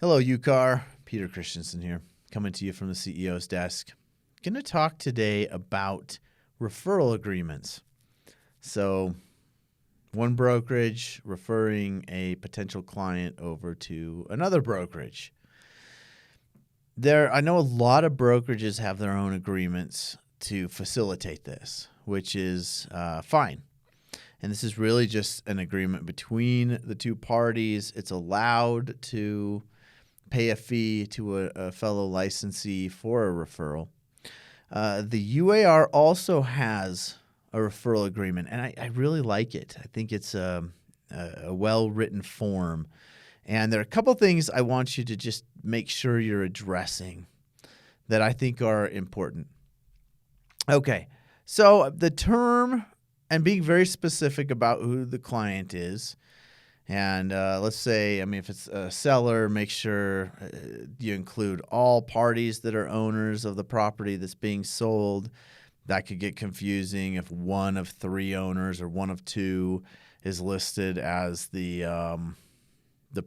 Hello, UCAR. Peter Christensen here, coming to you from the CEO's desk. Going to talk today about referral agreements. So, one brokerage referring a potential client over to another brokerage. I know a lot of brokerages have their own agreements to facilitate this, which is fine. And this is really just an agreement between the two parties. It's allowed to pay a fee to a fellow licensee for a referral. The UAR also has a referral agreement, and I really like it. I think it's a well-written form. And there are a couple things I want you to just make sure you're addressing that I think are important. Okay, so the term, and being very specific about who the client is. And let's say, if it's a seller, make sure you include all parties that are owners of the property that's being sold. That could get confusing if one of three owners or one of two is listed as the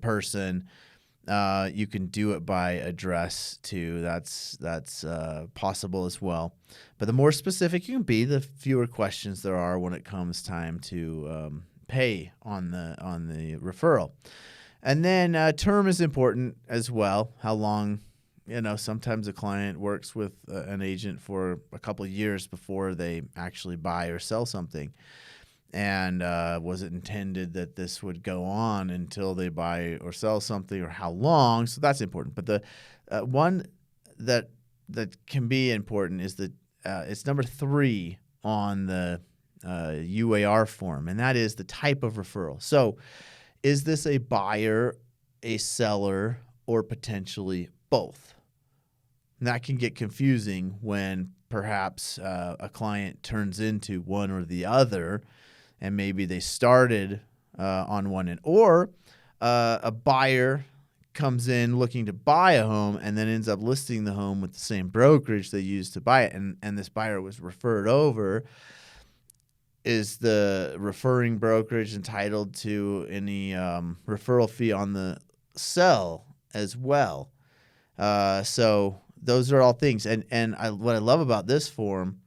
person. You can do it by address too. That's possible as well. But the more specific you can be, the fewer questions there are when it comes time to pay on the referral. And then term is important as well. How long, sometimes a client works with an agent for a couple of years before they actually buy or sell something. And was it intended that this would go on until they buy or sell something, or how long? So that's important. But the one that can be important is that it's number 3 on the UAR form, and that is the type of referral. So is this a buyer, a seller, or potentially both? And that can get confusing when perhaps a client turns into one or the other, and maybe they started on one end. Or a buyer comes in looking to buy a home and then ends up listing the home with the same brokerage they used to buy it, and this buyer was referred over. Is the referring brokerage entitled to any referral fee on the sell as well? So those are all things. And what I love about this form,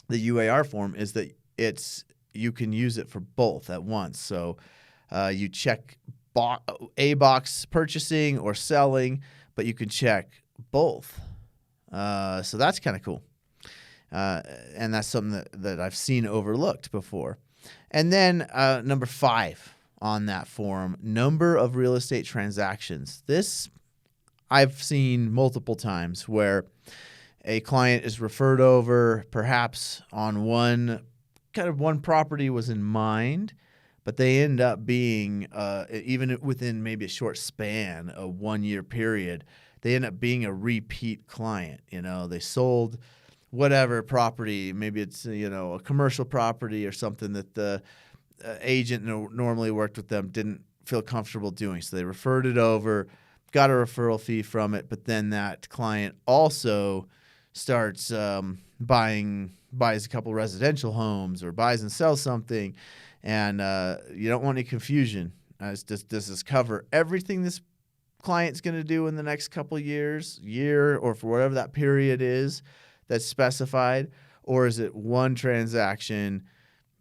the UAR form, is that you can use it for both at once. So you check a box purchasing or selling, but you can check both. So that's kind of cool. And that's something that I've seen overlooked before. And then number 5 on that form, number of real estate transactions. This I've seen multiple times where a client is referred over, perhaps on one property was in mind, but they end up being, even within maybe a short span, a 1-year period, they end up being a repeat client. They sold whatever property, maybe it's a commercial property or something that the agent normally worked with them didn't feel comfortable doing. So they referred it over, got a referral fee from it, but then that client also starts buys a couple residential homes or buys and sells something, and you don't want any confusion. Does this cover everything this client's going to do in the next couple year, or for whatever that period is that's specified, or is it one transaction?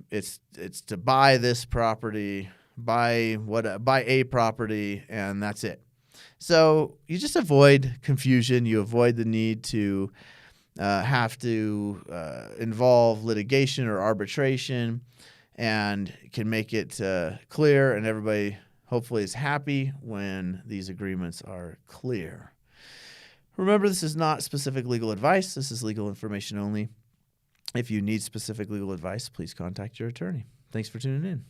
It's to buy this property, buy a property, and that's it. So you just avoid confusion. You avoid the need to have to involve litigation or arbitration, and can make it clear, and everybody hopefully is happy when these agreements are clear. Remember, this is not specific legal advice. This is legal information only. If you need specific legal advice, please contact your attorney. Thanks for tuning in.